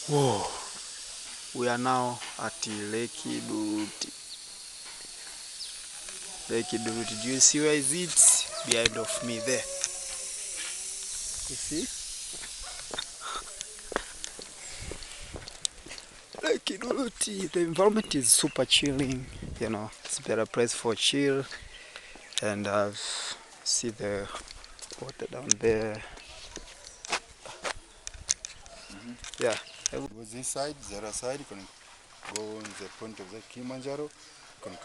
Whoa, we are now at Lake Duluti. Lake Duluti, do you see where is it? Behind of me there. You see? Lake Duluti, the environment is super chilling, you know, it's a better place for chill. And see the water down there. Yeah. It was this side, the other side, you can go on the point of the Kilimanjaro, you can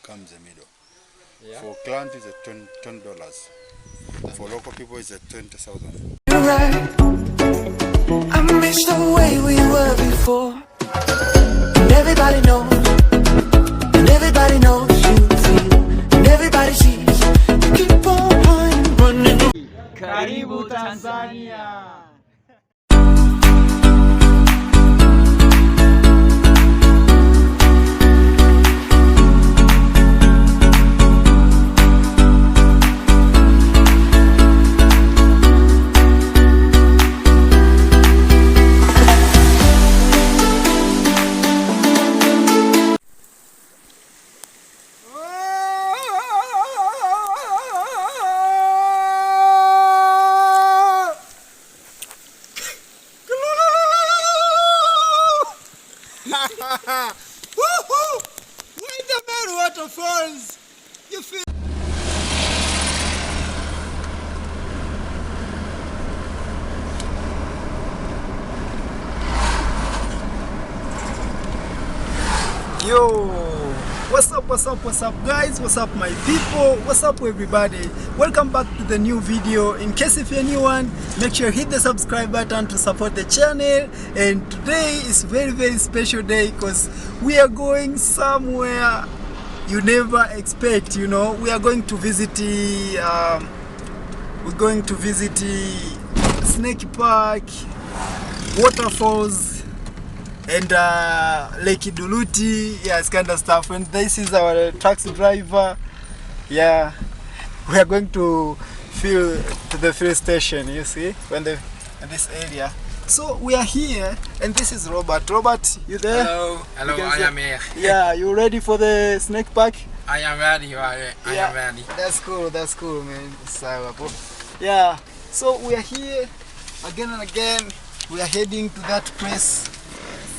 come the middle. Yeah. For client is $10. For local people is 20,000. You're right. I miss the way we were before. And everybody knows you feel, and everybody sees you keep on running. Karibu Tanzania. Woohoo! We're in the Meru Waterfalls. You feel? Yo, what's up guys, what's up my people, what's up everybody, welcome back to the new video. In case if you're new one, make sure you hit the subscribe button to support the channel. And today is very special day because we are going somewhere you never expect, you know. We are going to visit Snake Park, Waterfalls, and Lake Duluti, yeah, it's kind of stuff. And this is our taxi driver. Yeah, we are going to the fuel station, you see, in this area. So we are here, and this is Robert. Robert, you there? Hello, I am here. Yeah, you ready for the snake park? I am ready, I am ready. That's cool, man. Yeah, so we are here again and again. We are heading to that place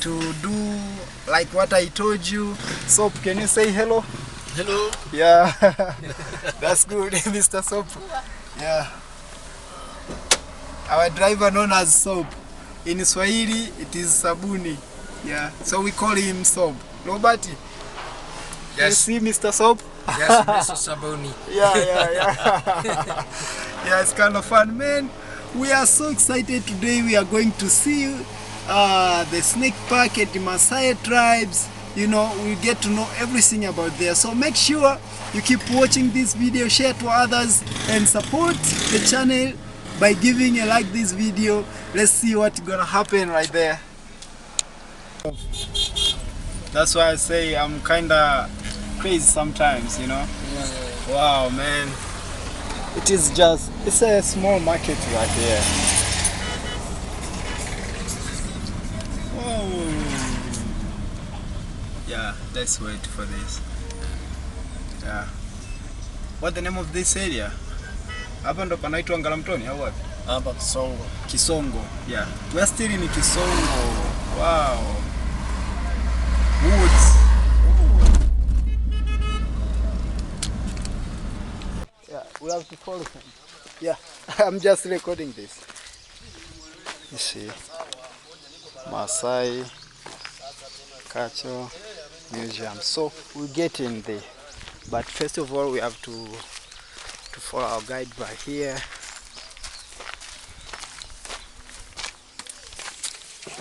to do like what I told you. Soap, can you say hello? Hello. Yeah, that's good, Mr. Soap. Yeah, our driver known as Soap. In Swahili, it is Sabuni. Yeah, so we call him Soap. Robert, yes. You see Mr. Soap? Yes, Mr. Sabuni. Yeah. Yeah, it's kind of fun, man. We are so excited today. We are going to see the snake park at the Maasai tribes. You know, we get to know everything about there. So make sure you keep watching this video, share to others, and support the channel by giving a like this video. Let's see what's gonna happen right there. That's why I say I'm kinda crazy sometimes, you know. Yeah. Wow, man. It's a small market right here. Oh. Yeah, let's wait for this. Yeah. What's the name of this area? Hapa ndo panaitwa Ngalamtoni au wapi? Hapa Kisongo. Kisongo. Yeah. We are still in Kisongo. Wow. Woods. Yeah, we have to follow him. Yeah, I'm just recording this. You see, Maasai Culture Museum. So we'll get in there, but first of all we have to follow our guide right here.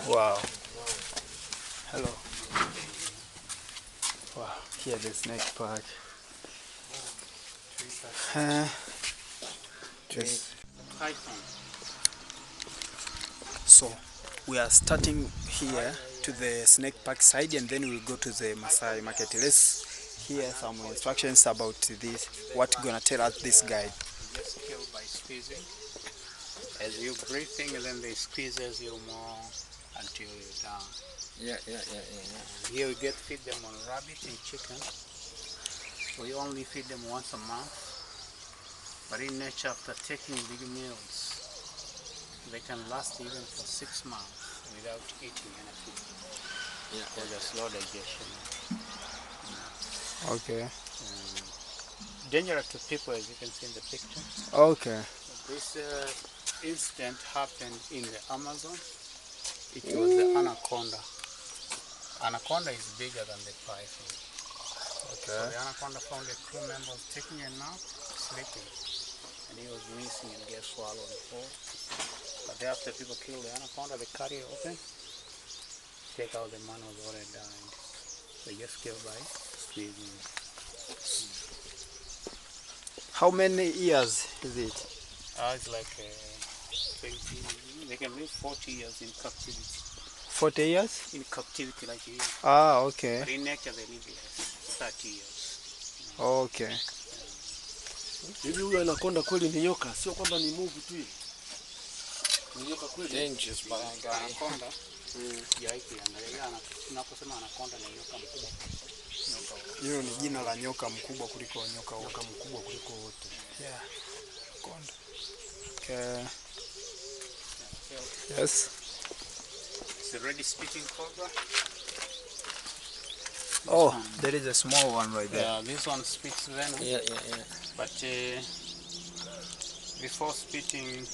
Wow. Hello. Wow, here the snake park. Yes. So we are starting here to the snake park side, and then we'll go to the Masai market. Let's hear some instructions about this. What gonna tell us this guide? Just kill by squeezing. As you breathing, and then they squeeze as you more until you're down. Yeah. Here we feed them on rabbit and chicken. We only feed them once a month. But in nature, after taking big meals, they can last even for 6 months without eating anything. For the slow digestion. Okay. Dangerous to people, as you can see in the picture. Okay. This incident happened in the Amazon. It was the anaconda. Anaconda is bigger than the python. Okay. So the anaconda found a crew member taking a nap, sleeping, and he was missing and get swallowed whole. But after people kill the anaconda, they cut it open, take out the man was already died. They just killed by squeezing. How many years is it? It's like 20. They can live 40 years in captivity. 40 years? In captivity, like you. Ah, okay. But in nature, they live less, 30 years. Okay. Hivi huyu anakonda kweli ni nyoka, sio kwamba ni movie tu hii. Ni nyoka kweli. Dangerous, but Anaconda. Angalia tunaposema anaconda ni nyoka mkubwa. Hiyo ni jina la nyoka mkubwa kuliko nyoka wote. Mkubwa kuliko wote. Yeah. Anaconda. Okay. Yes. It's a ready spitting cobra. Oh, there is a small one right there. Yeah, this one spits venom. yeah. But before spitting,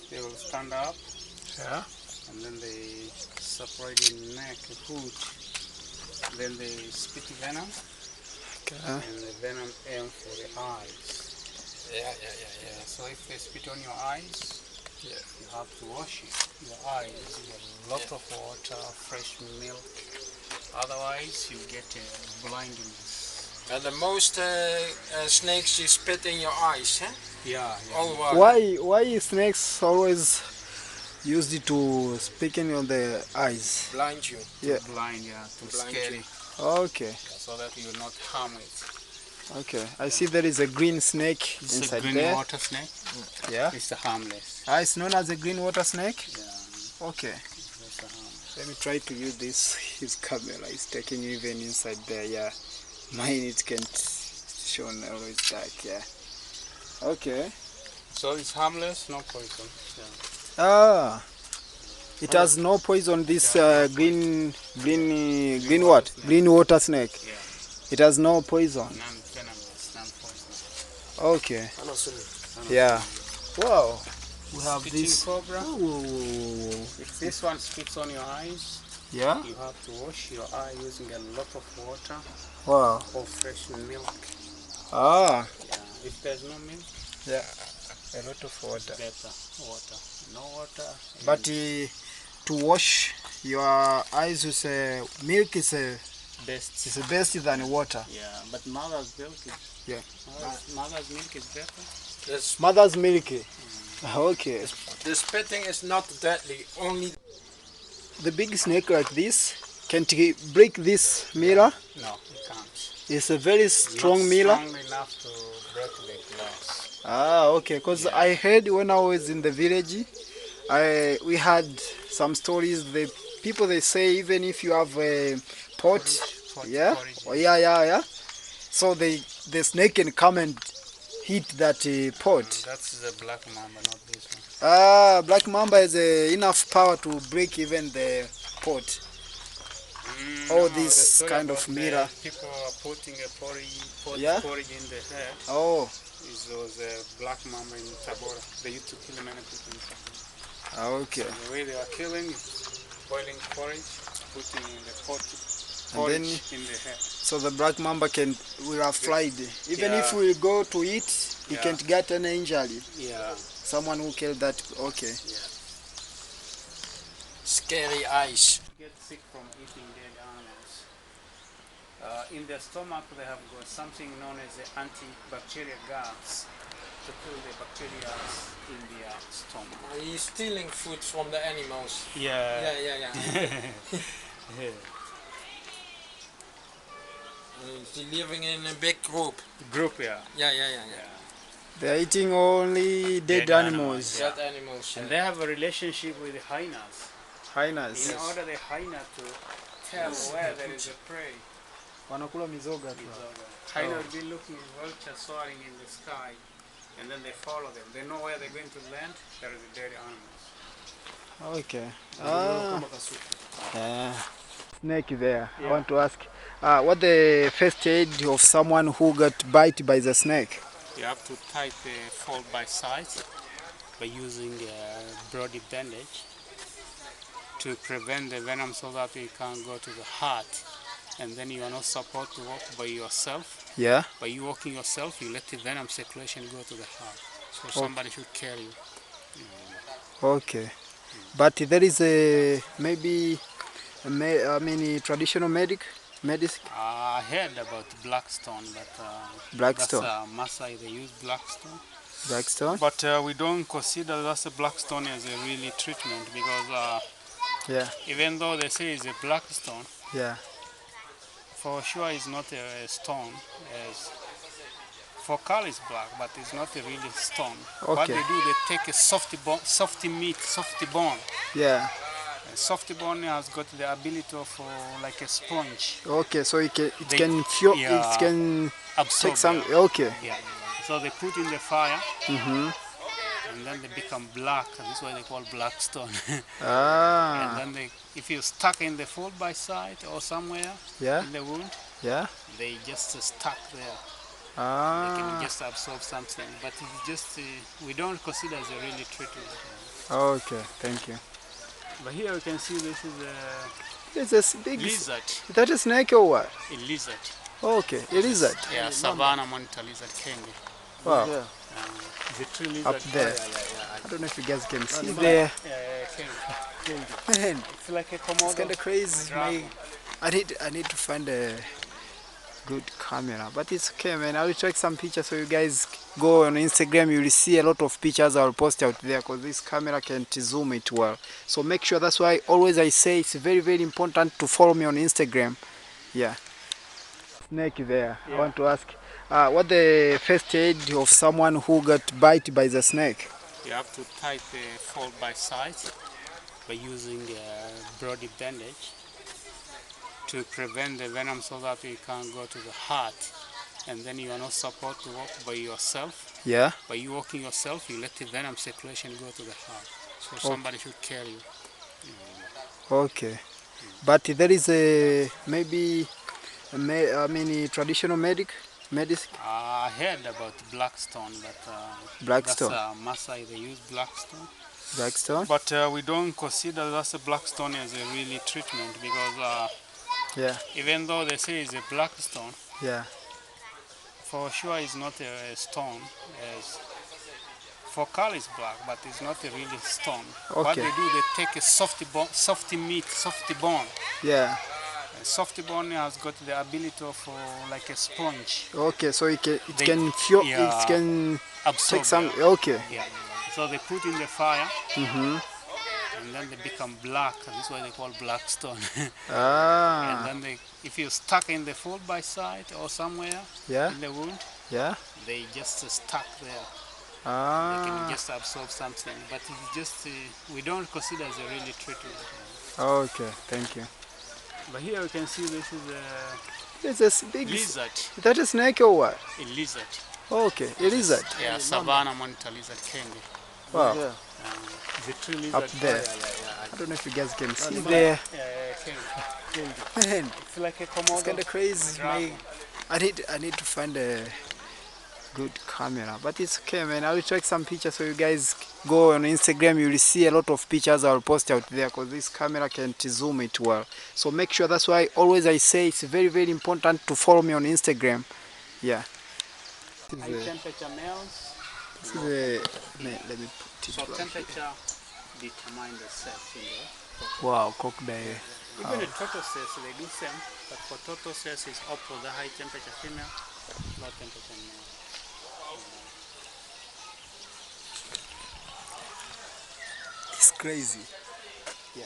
they will stand up. Yeah. And then they separate the neck, the hood. Then they spit venom. Okay. And the venom aim for the eyes. Yeah. So if they spit on your eyes, you have to wash your eyes with a lot of water, fresh milk. Otherwise, you get blindness. And the most snakes you spit in your eyes, huh? Yeah. All while. Why snakes always used it to speaking on the eyes? Blind you. Yeah. Blind, to Blind scare you. it, Okay. so that you will not harm it. Okay. I see there is a green snake It's inside a green there. water snake. Yeah. It's harmless. Ah, it's known as a green water snake. Yeah, Okay. it's harmless. Let me try to use this. His camera is taking you even inside there. Yeah. Mine it can't show always dark. Yeah. Okay. So it's harmless, no poison. Yeah. Ah. It has no poison. This green what? Green water snake. Yeah. It has no poison. Non-venomous, non-poison. Okay. Yeah. Wow. We have Spitting this. cobra. Whoa. If this one spits on your eyes, Yeah. you have to wash your eye using a lot of water Wow. or fresh milk. Ah. Yeah. If there's no milk, Yeah. A lot of water. better water. No water. But to wash your eyes with milk is best. the best than water. Yeah, but mother's milk is. Yeah. Mother's milk is better. Mother's milk. Okay. The spitting is not deadly. Only The big snake like this can't break this mirror. No, you can't. It's a very strong Not mirror. strong enough to break the glass. Ah, okay. Because I heard when I was in the village, we had some stories. The people they say even if you have a pot, yeah, Porridge. oh, yeah. So the snake can come and hit that pot. That's the black mamba, not this one. Ah, black mamba has enough power to break even the pot. No, this the story kind of about the mirror. People are putting a porridge Yeah? in the head. Oh, It was a black mamba in Tabora. They used to kill many people in Tabora. okay. The way they are killing is boiling porridge, putting in the pot, And porridge then- in the head. So the black mamba will have flied. Even Yeah. if we go to eat, he Yeah. can't get any injury. Yeah. Someone who killed that. Okay. scary eyes. Get sick from eating dead animals. In their stomach, they have got something known as the antibacterial gas to kill the bacteria in their stomach. He's stealing food from the animals. Yeah. Yeah. He's living in a big group. Yeah. Yeah. They're eating only dead animals. Dead animals. And they have a relationship with the hyenas. Hyenas. In order the hyena to tell where there is a prey. Wanakula mizoga tu. Hyena will be looking at vultures soaring in the sky, and then they follow them. They know where they're going to land. There is a dead animals. Okay. Yeah. Snake there. I want to ask, what the first aid of someone who got bite by the snake? You have to tie the fall by side by using a broad bandage to prevent the venom so that it can go to the heart. And then you are not supposed to walk by yourself. Yeah. By you walking yourself, you let the venom circulation go to the heart. So somebody should carry you. Okay. But there is a traditional medicine. I heard about blackstone, but Blackstone. that's Maasai, they use blackstone. Blackstone. But we don't consider that's a blackstone as a really treatment because Yeah. even though they say it's a blackstone, Yeah. for sure it's not a stone. As for color it's black, but it's not a really stone. What Okay. they do, they take a softy bone. Yeah. Softy bone has got the ability of like a sponge. Okay. So it can They- can Absorb. take some. Yeah. Okay. Yeah. So they put in the fire, Mhm. and then they become black. That's why they call blackstone. Ah. And then if you're stuck in the fold by side or somewhere Yeah. in the wound, Yeah. they just stuck there. They Ah. can just absorb something, but it's just we don't consider as a really treatment. Okay. Thank you. But here you can see this is It's a big. lizard. Is that a snake or what? A lizard. Okay. A lizard. Yeah, savannah monitor lizard kenge. Wow. The tree lizard. Up there. I don't know if you guys can see there. Kenge. Man, It's like a it's Komodo. kind of crazy. dragon. I need to find a good camera, but it's okay, man. I will take some pictures so you guys go on Instagram. You will see a lot of pictures I'll post out there because this camera can't zoom it well. So make sure. That's why always I say it's very, very important to follow me on Instagram. Yeah. Snake there. I want to ask, what the first aid of someone who got bite by the snake? You have to tie the fall by side by using a broad bandage to prevent the venom so that it can go to the heart. And then you are not supposed to walk by yourself. Yeah. By you walking yourself, you let the venom circulation go to the heart. So somebody should carry you. Okay. But there is a traditional medicine. I heard about blackstone, but Blackstone. that's Maasai, they use blackstone. Blackstone. But we don't consider that's a blackstone as a really treatment because Yeah. even though they say it's a blackstone, Yeah. for sure it's not a stone. As for color it's black, but it's not a really stone. What Okay. they do, they take a softy bone. Yeah. Softy bone has got the ability of like a sponge. Okay. So it can Absorb. take some. Yeah. Okay. Yeah. So they put in the fire, Mhm. and then they become black. That's why they call blackstone. Ah. And then if you're stuck in the fold by side or somewhere Yeah. in the wound, Yeah. they just stuck there. They Ah. can just absorb something, but it's just we don't consider as a really treatment. Okay. Thank you. But here you can see this is It's a big. lizard. Is that a snake or what? A lizard. Okay. A lizard. Yeah, savannah monitor lizard kenge. Wow. The tree lizard. Up there. I don't know if you guys can see there. Kenge. Man, It's like a Komodo. it's kind of crazy. dragon. I need to find a good camera, but it's okay, man. I will take some pictures so you guys go on Instagram. You will see a lot of pictures I'll post out there because this camera can't zoom it well. So make sure. That's why always I say it's very, very important to follow me on Instagram. Yeah. High temperature males. This is a. Let me put it So right here. temperature determines the sex in there. Wow, crocodile. Even the tortoises, they do same, but for tortoises, it's opposite, the high temperature female, low temperature male. It's crazy. Yeah.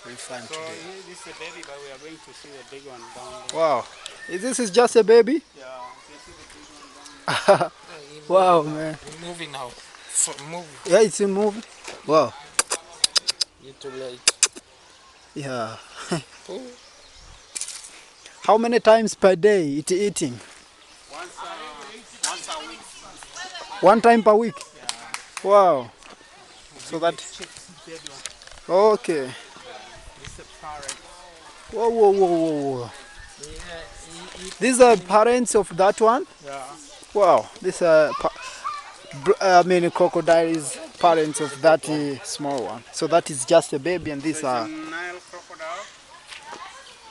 Very fun So today. here, this is a baby, but we are going to see the big one down there. Wow. This is just a baby? Yeah, you can see the big one down there. Wow, man. We're moving now. Move. Yeah, it's in movie. Wow. You're too late. Yeah. How many times per day it eating? Once a week. One time per week? Wow. So that... Baby one. Okay. This is a parrot. Whoa, whoa, whoa, whoa, whoa. Yeah, These are parents of that one? Yeah. Wow. These are... crocodile is parents of that small one. So that is just a baby and these There's are... a Nile crocodile,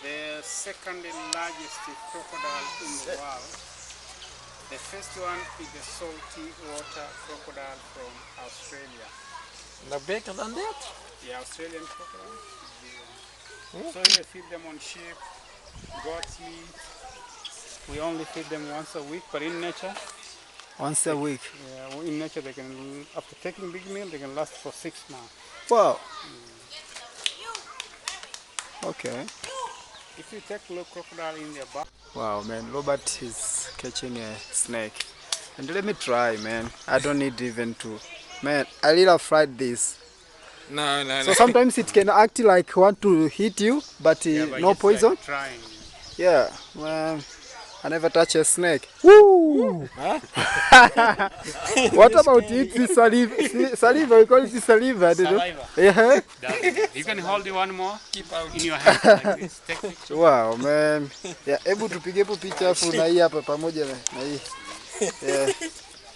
the second largest crocodile in the world. The first one is the salty water crocodile from Australia. no bigger than that. The Australian crocodile is bigger. So we feed them on sheep, goats meat. We only feed them once a week, but in nature, Once a week. yeah, in nature they can, after taking big meal, they can last for 6 months. Wow. Okay. If you take a little crocodile in their back, Wow, man. Robert is catching a snake. And let me try, man. I don't need even to... Man, I really have tried this. No, no, So sometimes it can act like want to hit you, but, but no just poison. like trying. Yeah, well, I never touch a snake. Woo! What about it? The saliva? Saliva, we call it the saliva. I don't know. Saliva. Yeah. You can hold the one more, keep out in your hand like this. Take picture. Wow, man. Yeah, hebu tupige hapo picha afu na hii hapa pamoja na hii. Yeah.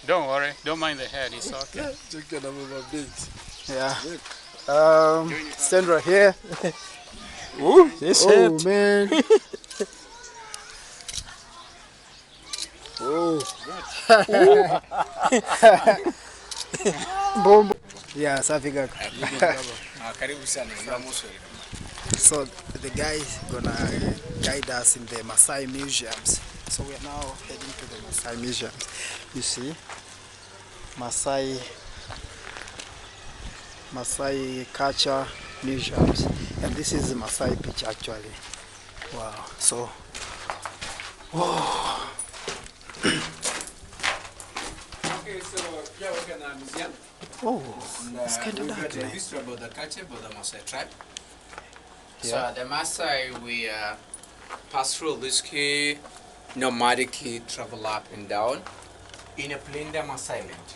Don't worry, don't mind the head, it's okay. Yeah. Stand right here. Ooh, this Oh, hurt. man. Oh. Boom. Yeah, safi kaka. So the guy is gonna guide us in the Maasai museums. So we are now heading to the Maasai museums. You see, Maasai culture museums, and this is the Maasai Beach actually. Wow. So, Okay, so here we can museum. oh, it's kind of we've dark, got a man. history about the culture about the Maasai tribe. Yeah. So the Maasai, we pass through this key, nomadically travel up and down in a plain Maasai land.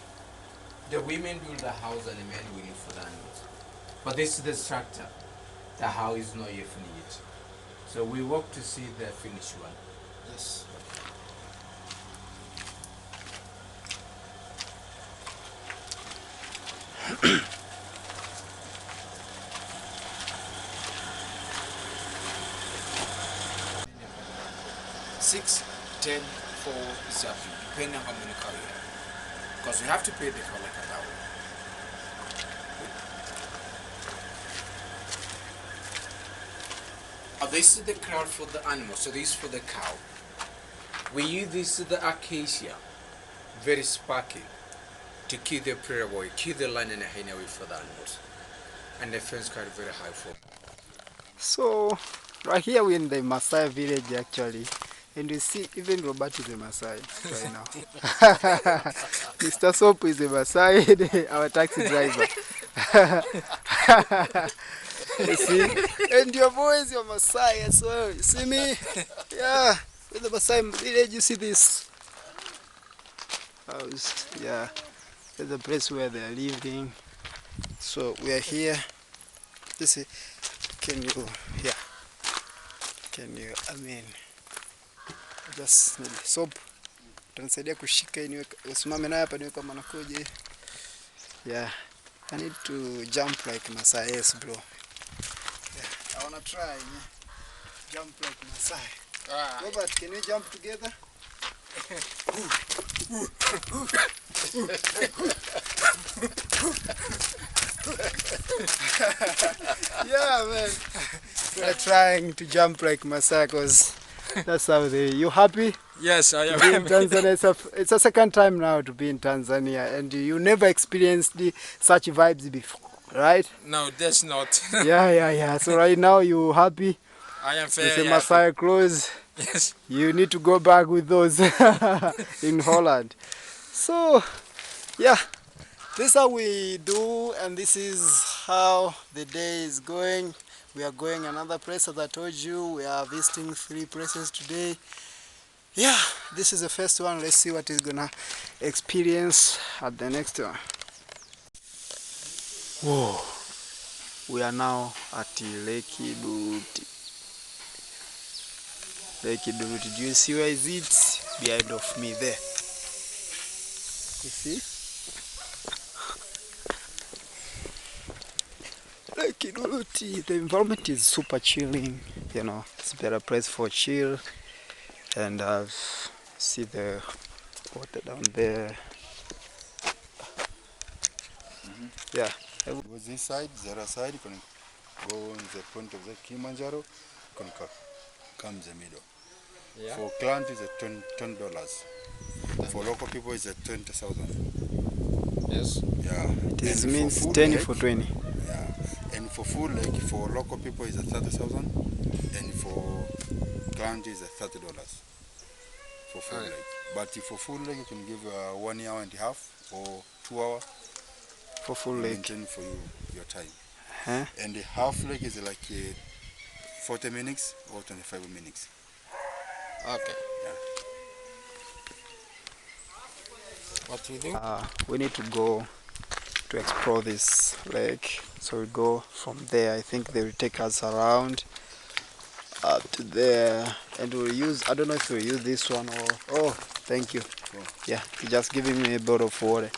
The women build the house and the men will live for the animals. But this is the structure. The house is not yet finished. So we walk to see the finished one. Yes. Six, 10, 4 is up to you, depending on how many cow you have. Because you have to pay the cow like a cow. This is the crown for the animal, so this is for the cow. We use this the acacia, very sparky, to keep the prey away, keep the lion and the hen away for the animals. And the fence cut very high for. So, right here we're in the Maasai village actually. And you see, even Robert is a Maasai right now. Mr. Soap is a Maasai, our taxi driver. You see? And your boy is your Maasai as well. You see me? Yeah. In the Maasai village, you see this house. Yeah. That's the place where they are living. So we are here. This is, can you, yeah. Can you, I mean, just need soap. Utanisaidia kushika ini usimame naye hapa niwe kama nakuja. Yeah. I need to jump like Masai, yes bro. Yeah. I wanna try, yeah. Jump like Masai. Robert, can we jump together? Yeah, man. We're trying to jump like Masai because that's how they. You happy? Yes, I To be in am. Tanzania. It's a second time now to be in Tanzania, and you never experienced such vibes before, right? No, that's not. Yeah. So right now you happy I am with very the happy. Maasai clothes. Yes. You need to go back with those in Holland. So yeah, this is how we do, and this is how the day is going. We are going another place, as I told you. We are visiting 3 places today. Yeah, this is the first one. Let's see what is gonna experience at the next one. Whoa, we are now at Lake Duluti. Lake Duluti. Do you see where is it? Behind of me there. You see? Lake Duluti. The environment is super chilling. You know, it's a better place for chill. And see the water down there. Yeah. It was this side, the other side, you can go on the point of the Kilimanjaro, you can come the middle. Yeah. For client is $10. For local people is 20,000. Yes. Yeah. This And means full 10 leg, for 20. Yeah. And for full leg, for local people is 30,000. And for client is $30 for full leg. But if for full leg, you can give 1 hour and a half or 2 hours. For full leg. Maintain for you your time. Huh? And the half leg is like 40 minutes or 25 minutes. Okay. Yeah. What do you do? We need to go to explore this lake. So we go from there. I think they will take us around up to there, and we'll use, I don't know if we'll use this one or, oh, thank you. Cool. Yeah, you're just giving me a bottle of water.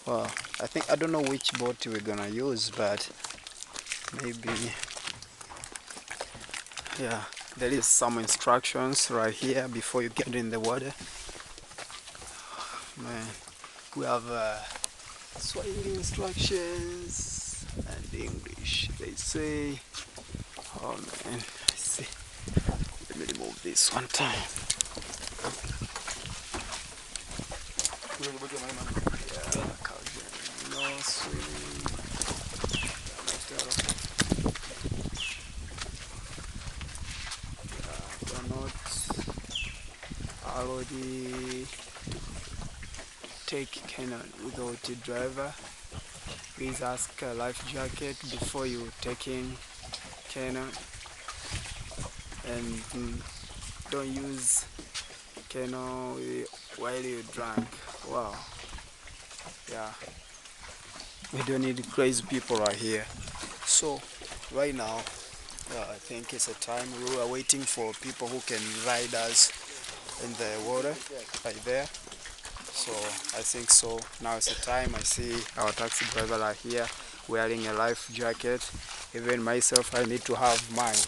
Wow, I don't know which boat we're gonna use, but maybe, yeah, there is some instructions right here before you get in the water. Man, we have Swahili instructions and English. They say, oh man, let's see. Let me remove this one time. Yeah, no swimming. We are not allowed to take cannon without a driver. Please ask a life jacket before you take in cannon, and don't use cannon while you drunk. Wow. Yeah, we don't need crazy people right here. So right now, I think it's a time we are waiting for people who can ride us in the water right there. So I think so now it's a time. I see our taxi driver are here wearing a life jacket. Even myself, I need to have mine.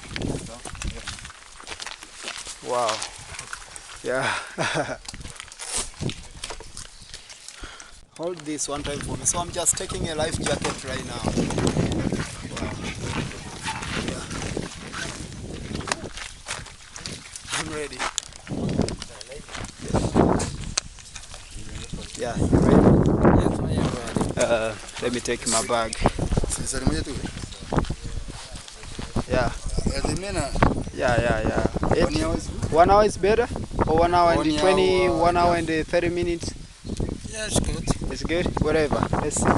Wow. Yeah. Hold this one time for me. So I'm just taking a life jacket right now. Wow. Yeah. I'm ready. Yeah, you ready? Yes, I am ready. Let me take my bag. Yeah. Yeah. 1 hour is better? Or 1 hour and 20, 1 hour and 30 minutes? Yeah, it's good. It's good? Whatever. Let's see.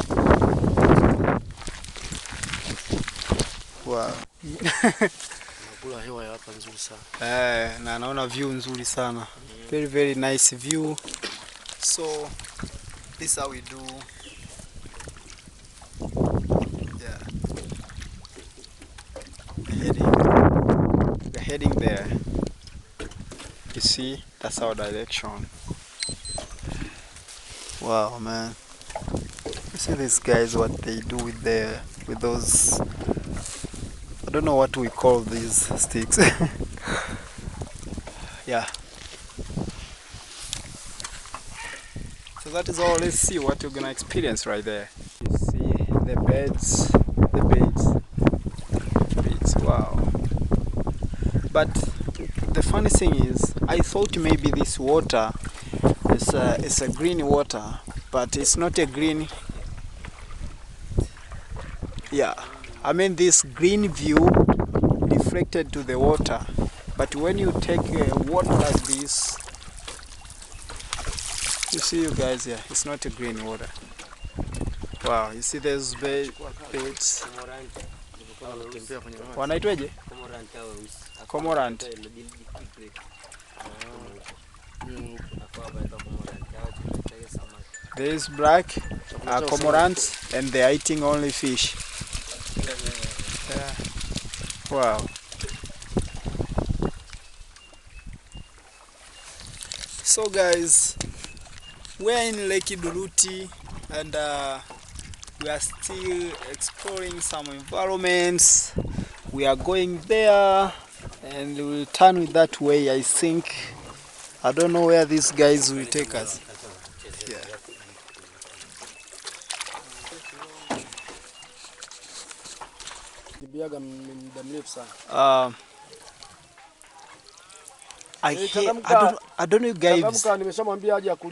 Wow. Na naona view nzuri sana. Very, very nice view. So this is how we do. Yeah. We're heading there. You see, that's our direction. Wow, man. You see these guys, what they do with those, I don't know what we call these sticks. Yeah. So that is all. Let's see what you're gonna experience right there. You see the beds, wow. But the funny thing is, I thought maybe this water is a green water, but it's not a green. Yeah, I mean this green view reflected to the water, but when you take water like this, you see, you guys here, it's not a green water. Wow, you see there's beds. Wanaitweje? Cormorant. There is black cormorants, and they are eating only fish. Yeah. Wow. So guys, we're in Lake Duluti, and we are still exploring some environments. We are going there, and we'll turn with that way. I think, I don't know where these guys will take us. Yeah. I don't know guys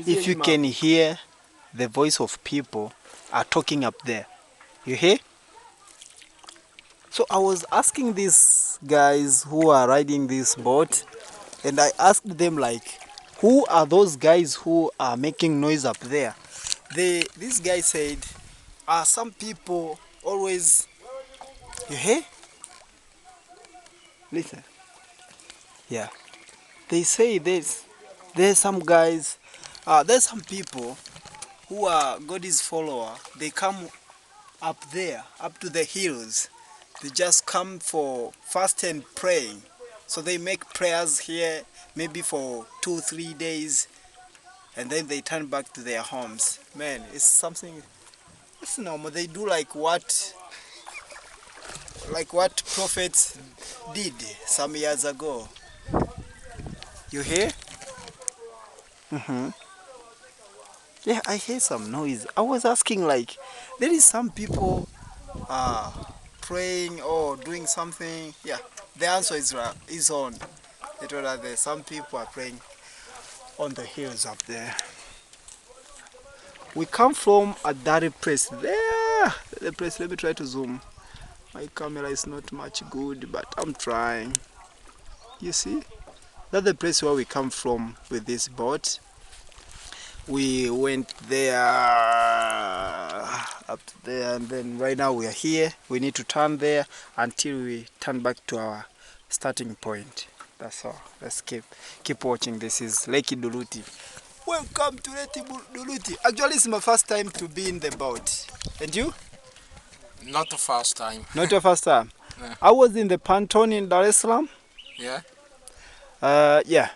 if you can hear the voice of people are talking up there. You hear? So I was asking these guys who are riding this boat, and I asked them like, who are those guys who are making noise up there? This guy said, some people always, you hear? Listen. Yeah. They say there's some guys, there's some people who are God's follower. They come up there, up to the hills. They just come for fast and praying. So they make prayers here maybe for 2-3 days, and then they turn back to their homes. Man, it's something, it's normal. They do like what prophets did some years ago. You hear? Yeah, I hear some noise. I was asking like, there is some people praying or doing something. Yeah, the answer is on. They told us that some people are praying on the hills up there. We come from a dirty place there. The place, let me try to zoom. My camera is not much good, but I'm trying. You see? That's the place where we come from with this boat. We went there, up there, and then right now we are here. We need to turn there until we turn back to our starting point. That's all. Let's keep watching. This is Lake Duluti. Welcome to Lake Duluti. Actually, it's my first time to be in the boat. And you? Not the first time. Not your first time? Yeah. I was in the pontoon in Dar es Salaam. Yeah? Yeah.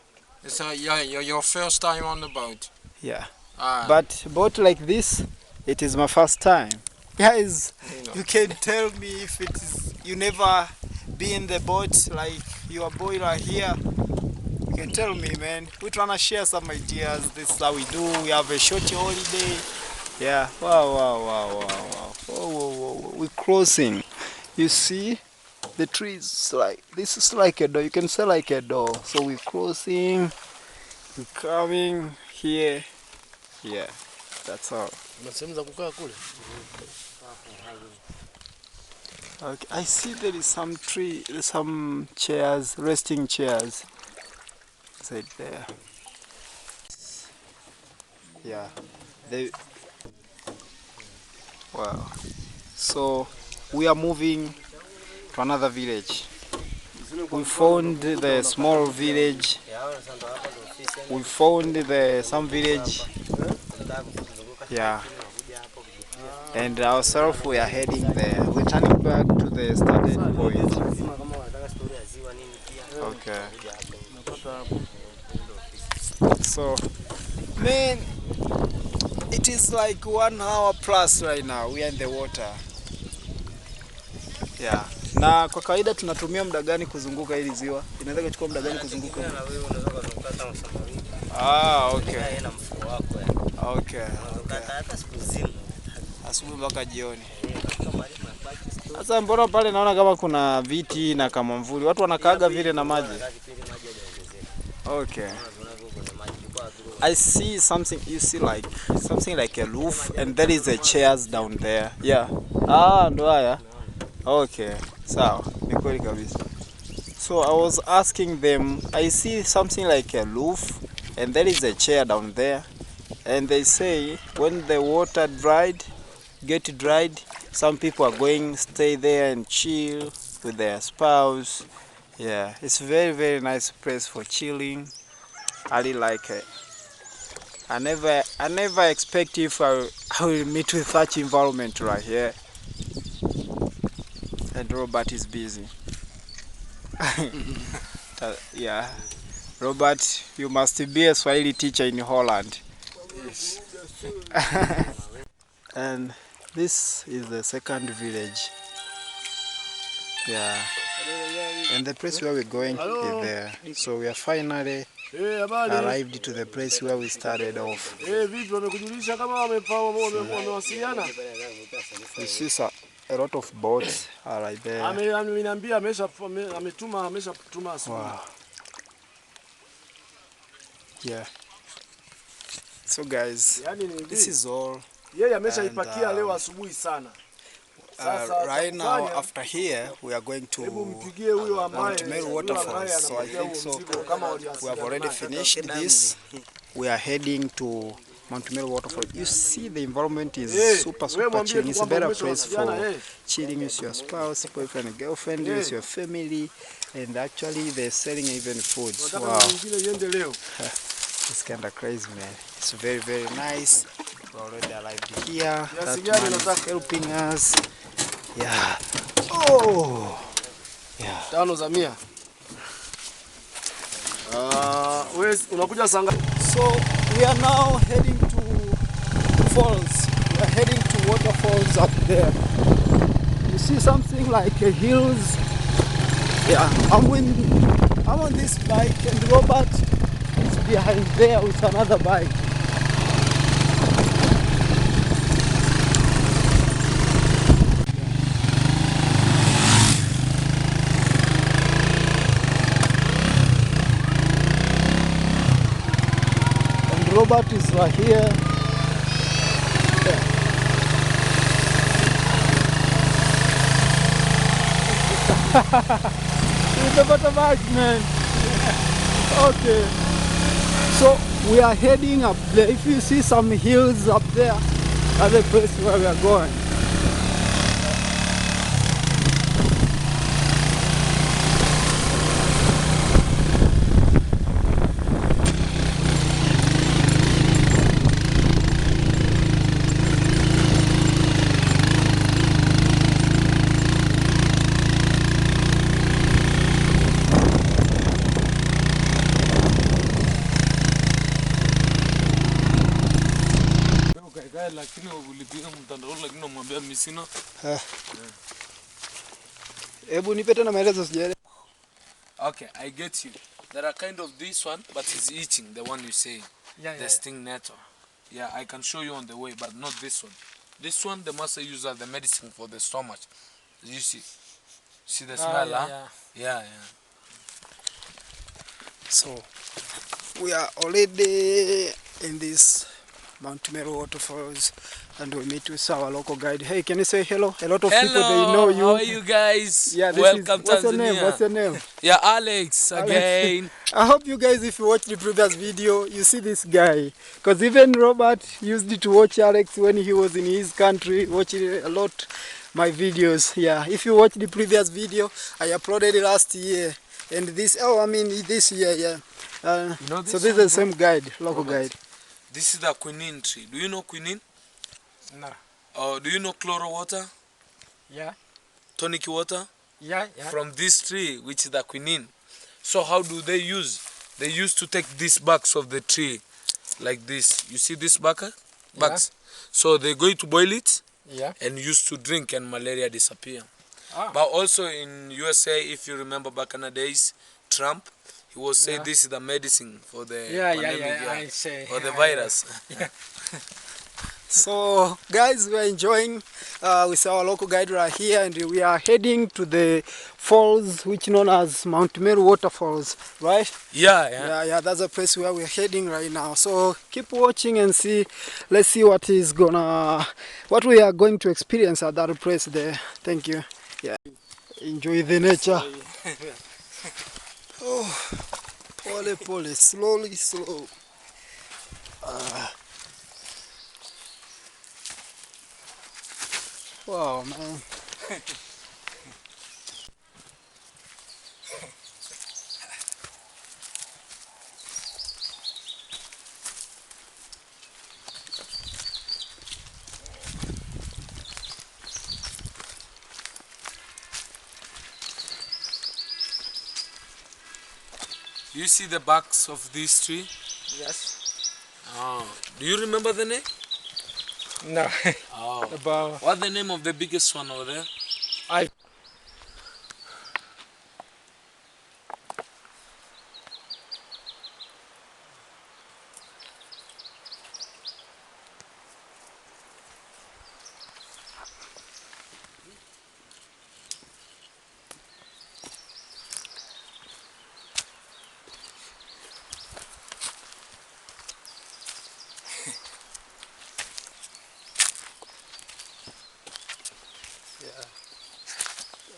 It's your first time on the boat? Yeah. But boat like this, it is my first time. Guys, you can tell me if it is, you never be in the boat like your boy right here. You can tell me, man. We're trying to share some ideas. This is how we do. We have a short holiday. Yeah. Wow. Whoa. We're crossing. You see? The trees, like, this is like a door. You can say like a door. So we're crossing. We're coming here. Yeah. That's all. Okay, I see there is some tree, some chairs, resting chairs. Right there. Yeah. Wow. So we are moving to another village. We found the small village. We found some village. Yeah. And ourselves, we are heading there. We're turning back to the starting point. Okay. So, man, it is like 1 hour plus right now. We are in the water. Yeah. Na kwa kawaida tunatumia muda gani kuzunguka hili ziwa? Inaweza kuchukua muda gani kuzunguka? Okay. Okay. Asubuhi mpaka jioni. Sasa mbona pale naona kama kuna viti na kama mvuli. Watu wanakaaga vile na maji. Okay. I see something, you see like something like a roof and there is a chairs down there. Yeah. Ah, ndo haya. Okay. Sawa. Ni kweli kabisa. So I was asking them, I see something like a roof and there is a chair down there. And they say when the water get dried, some people are going stay there and chill with their spouse. Yeah, it's very, very nice place for chilling. I really like it. I never expect if I will meet with such environment right here. And Robert is busy. Yeah, Robert, you must be a Swahili teacher in Holland. Yes. And this is the second village. Yeah. And the place where we're going is there. So we are finally arrived to the place where we started off. You see a lot of boats are right there. Wow. Yeah. So guys, this is all. Right now, after here, we are going to Mount Meru Waterfalls. So I think so. We have already finished this. We are heading to Mount Meru Waterfall. You see, the environment is super chilling. It's a better place for chilling with your spouse, boyfriend, girlfriend, with your family, and actually they're selling even food. Wow, it's kind of crazy, man. It's very, very nice. We already arrived here. That man is helping us. Yeah. Oh. Yeah. So we are now heading to falls. We are heading to waterfalls up there. You see something like a hills. Yeah. I'm on this bike and Robert is behind there with another bike. Robert is right here. With the motorbike, man. Okay. So we are heading up there. If you see some hills up there, that's the place where we are going. Okay, I get you. There are kind of this one, but it's eating, the one you say. The sting nettle. Yeah, I can show you on the way, but not this one. This one, the Maasai use as the medicine for the stomach. You see? See the smell, huh? Yeah. So we are already in this Mount Meru Waterfalls and we meet with our local guide. Hey, can you say hello? A lot of people, they know you. How are you guys? Yeah, welcome what's Tanzania. What's your name? Yeah, Alex again. I hope you guys, if you watch the previous video, you see this guy. Because even Robert used to watch Alex when he was in his country, watching a lot my videos. Yeah, if you watch the previous video, I uploaded last year. And this, this year, yeah. You know this so this is the same guide, local guide. This is the quinine tree. Do you know quinine? No. Do you know chloro water? Yeah. Tonic water? Yeah. From this tree, which is the quinine. So how do they use? They used to take these barks of the tree, like this. You see this barks? Yeah. So they go to boil it, Yeah. and used to drink, and malaria disappear. Ah. But also in USA, if you remember back in the days, Trump, he was saying this is the medicine for the pandemic, I say. or the virus. So guys, we are enjoying with our local guide right here, and we are heading to the falls which known as Mount Meru Waterfalls, right? Yeah. That's the place where we're heading right now. So keep watching and see. Let's see what we are going to experience at that place there. Thank you. Yeah, enjoy the nature. Oh, pole, slowly, slow. Wow, man. You see the backs of this tree? Yes. Oh. Do you remember the name? No. Oh. About What's the name of the biggest one over there? I.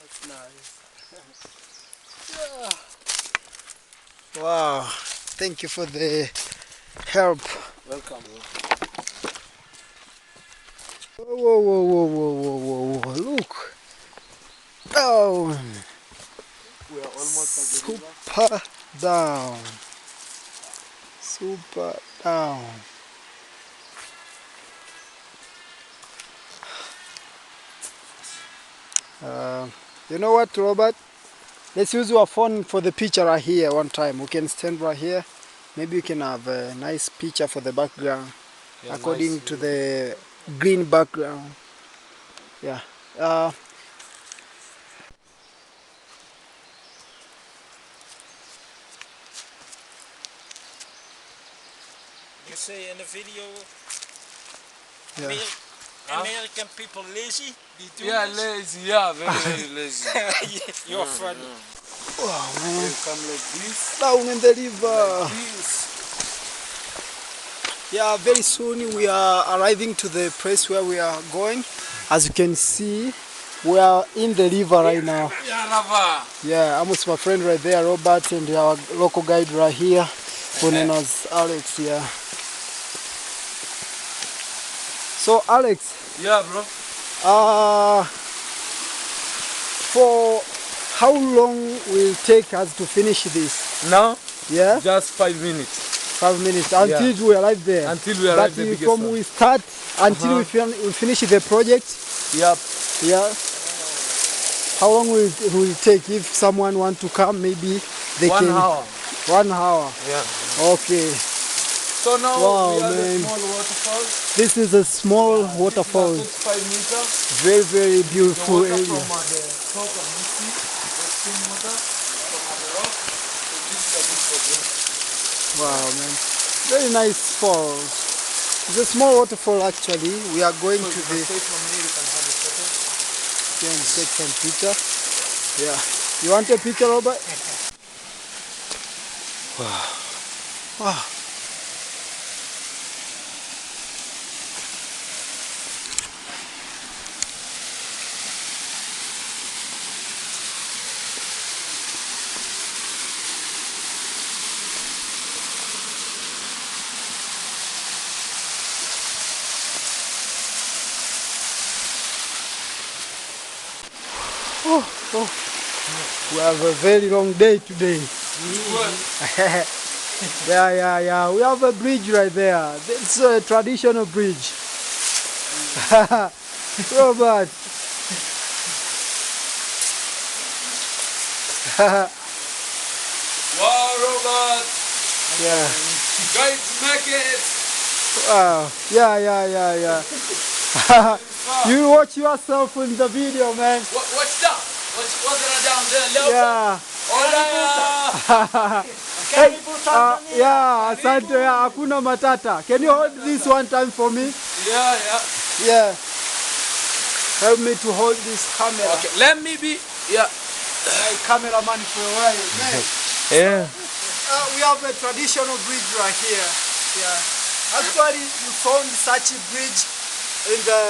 That's nice. Yeah. Wow. Thank you for the help. Welcome, bro. Whoa. Look. Down. We are almost at the river. Super down. Super down. You know what, Robert? Let's use your phone for the picture right here one time. We can stand right here. Maybe we can have a nice picture for the background, Yeah, according nice. to the green background. Yeah. You say in the video, Yeah. American people lazy. They do Yeah, this. lazy. Yeah, very lazy. You're funny. Wow, man. They come like this. Down in the river. Like this. Yeah, very soon we are arriving to the place where we are going. As you can see, we are in the river right now. Yeah, Rava. Yeah, I'm with my friend right there, Robert, and our local guide right here, who known as Alex. Yeah. So Alex, Yeah, bro. for how long will it take us to finish this? Now, Yeah, just 5 minutes 5 minutes until we arrive there. until we arrive But the biggest from one. we start until we finish the project. Yep. Yeah. How long will it take if someone want to come? Maybe they 1 can. hour. 1 hour. Yeah. Okay. So now Wow, we are man. the small waterfall. This is a small waterfall. This is a 35 meters. Very The beautiful water area. from the top of the sea, the spring water from the rock. So this is a good problem. Wow, man. Very nice falls. It's a small waterfall actually. We are going to the. Stay from here, you can have a photo. Can take some picture. Yeah. You want a picture, Robert? Wow. We have a very long day today. Yeah. We have a bridge right there. It's a traditional bridge. Robert. Wow, Robert! Yeah. Guys, make it! Wow. Yeah. You watch yourself in the video, man. What's that? What's that down there? Yeah. Oh, Hey, yeah, asante, yeah, hakuna matata. Can you hold this one time for me? Yeah. Yeah. Help me to hold this camera. Okay, let me be. Yeah. My cameraman for a while. Man. Yeah. We have a traditional bridge right here. Yeah. Actually, you found such a bridge in the,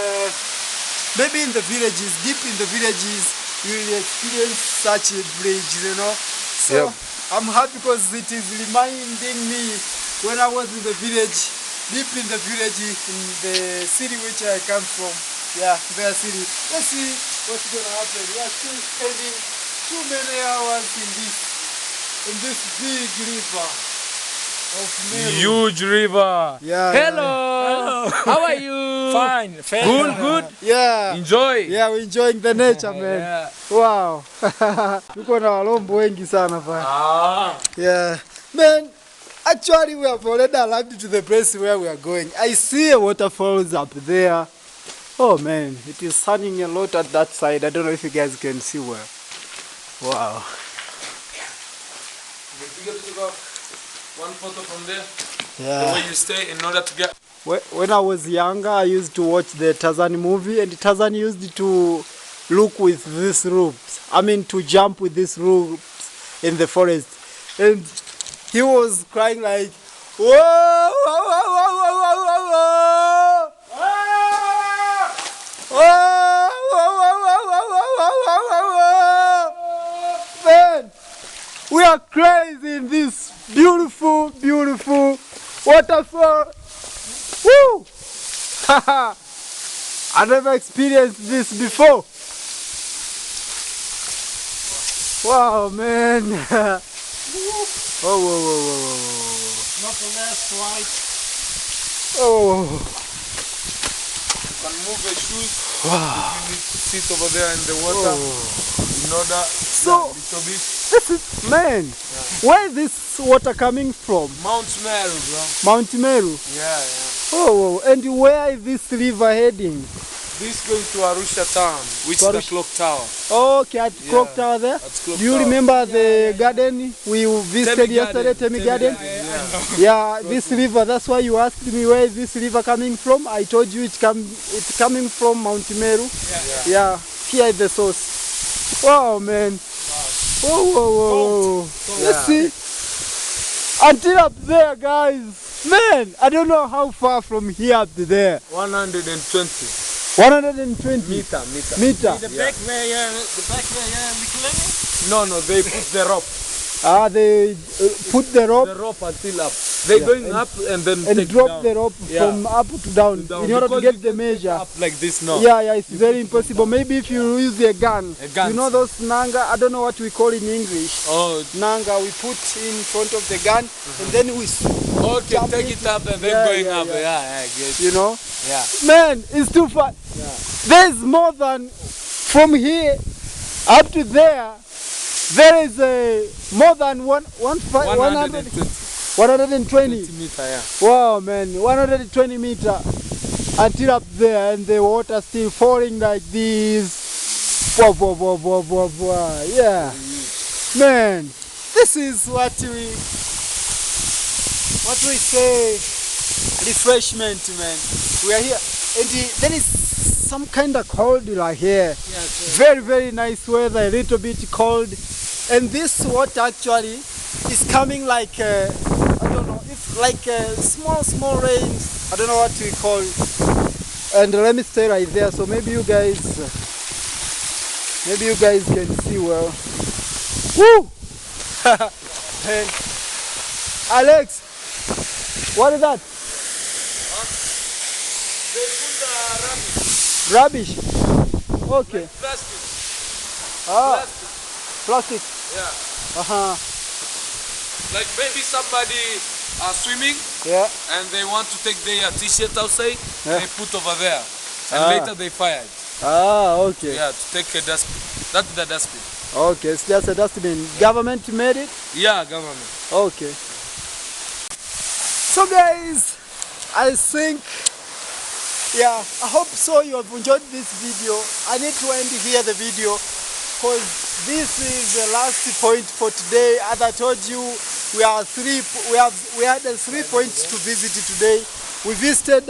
maybe in the villages, deep in the villages, you will experience such a bridge, you know. So I'm happy because it is reminding me when I was in the village, deep in the village, in the city which I come from. Yeah, their city. Let's see what's gonna happen. We are still spending too many hours in this big river of Meru. Huge river. Yeah. Hello. How are you? Fine. Good. Yeah. Enjoy. Yeah, we're enjoying the nature, man. Yeah. Wow. Tuko na walombo wengi sana pale. Ah. Yeah. Man, actually we have already arrived to the place where we are going. I see a waterfalls up there. Oh man, it is sunning a lot at that side. I don't know if you guys can see well. Wow. One photo from there. Yeah. The way you stay in order to get. When I was younger, I used to watch the Tarzan movie, and Tarzan used to look with these ropes. I mean, to jump with these ropes in the forest. And he was crying like, whoa, whoa, whoa, whoa, whoa, whoa, whoa, whoa. Whoa, whoa, whoa, whoa, whoa, whoa, whoa. Man, we are crazy in this beautiful, beautiful waterfall. Woo! I never experienced this before. Wow, man. Whoa, whoa, whoa, whoa, whoa. Not the last flight. Oh. You can move your shoes. Wow. You need to sit over there in the water in order. So, little bit. this is, man, where is this water coming from? Mount Meru, bro. Mount Meru. Yeah. Oh, and where is this river heading? This going to Arusha town, which is the clock tower. Okay, at Clock Tower there. At Clock Do you Tower. remember the garden we visited yesterday, Temi Garden? Yeah, this river, that's why you asked me where is this river coming from. I told you it's coming from Mount Meru. Yeah, here is the source. Wow, man. Whoa, whoa, whoa. Let's see. Until up there, guys. Man, I don't know how far from here up to there. 120 120 meter. The back where we climbing? No, they put the rope. They put the rope. The rope until up. They're going up and then And take drop down. the rope from up to down, in order to Because get you the can measure. up like this now. Yeah, it's very impossible. Maybe if you use a gun. A gun. You know those nanga, I don't know what we call in English. Oh, Nanga, we put in front of the gun and then we okay, jump take it. it up and then Yeah, going yeah, up. yeah. Yeah, I guess. You know? Yeah. Man, it's too far. There's more than, from here up to there, there is more than 120 120 meter, yeah. Wow, man, 120 meter until up there, and the water still falling like this. Blah, blah, blah, blah, blah, blah. Yeah, man, this is what we say, refreshment, man. We are here, and there is some kind of cold like here. Very, very nice weather, a little bit cold, and this water actually is coming like I don't know, it's like small rains. I don't know what we call. And let me stay right there, so maybe you guys can see well. Woo! And Alex, what is that? They put Rubbish. Okay. like plastic. Plastic. Yeah. Like maybe somebody swimming Yeah. and they want to take their t-shirt outside, Yeah. they put over there. And later they fire it. Okay. Yeah, to take a dustbin. That's the dustbin. Okay, it's just a dustbin. Government made it? Yeah, government. Okay. So guys, I think, yeah, I hope so you have enjoyed this video. I need to end here the video because this is the last point for today. As I told you, we had 3 points to visit today. We visited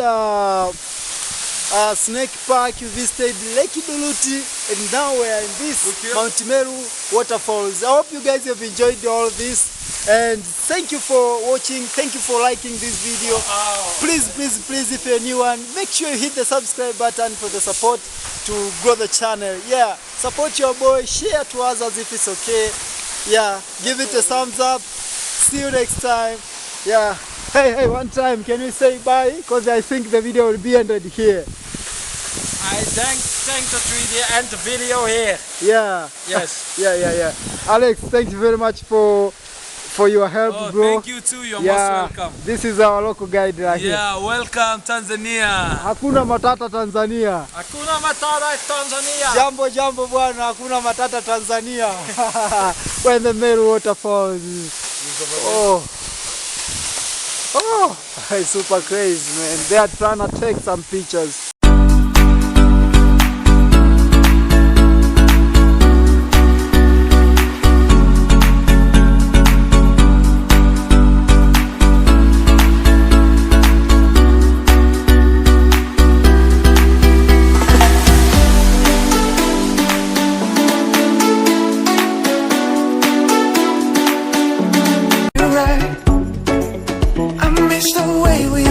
Snake Park, you visited Lake Duluti, and now we are in this Mount Meru Waterfalls. I hope you guys have enjoyed all this, and thank you for watching, thank you for liking this video. Please, if you're a new one, make sure you hit the subscribe button for the support to grow the channel. Yeah, support your boy, share to others if it's okay. Yeah, give it a thumbs up. See you next time. Yeah. Hey, one time, can you say bye? Because I think the video will be ended here. I thank the 3D and the video here. Yeah. Yes. Yeah. Alex, thank you very much for your help, bro. Thank you too. You're most welcome. This is our local guide right here. Yeah, welcome Tanzania. Hakuna matata Tanzania. Hakuna matata Tanzania. Jambo bwana, hakuna matata Tanzania. We're in the Meru Waterfalls. Oh, it's super crazy, man. They are trying to take some pictures. The way we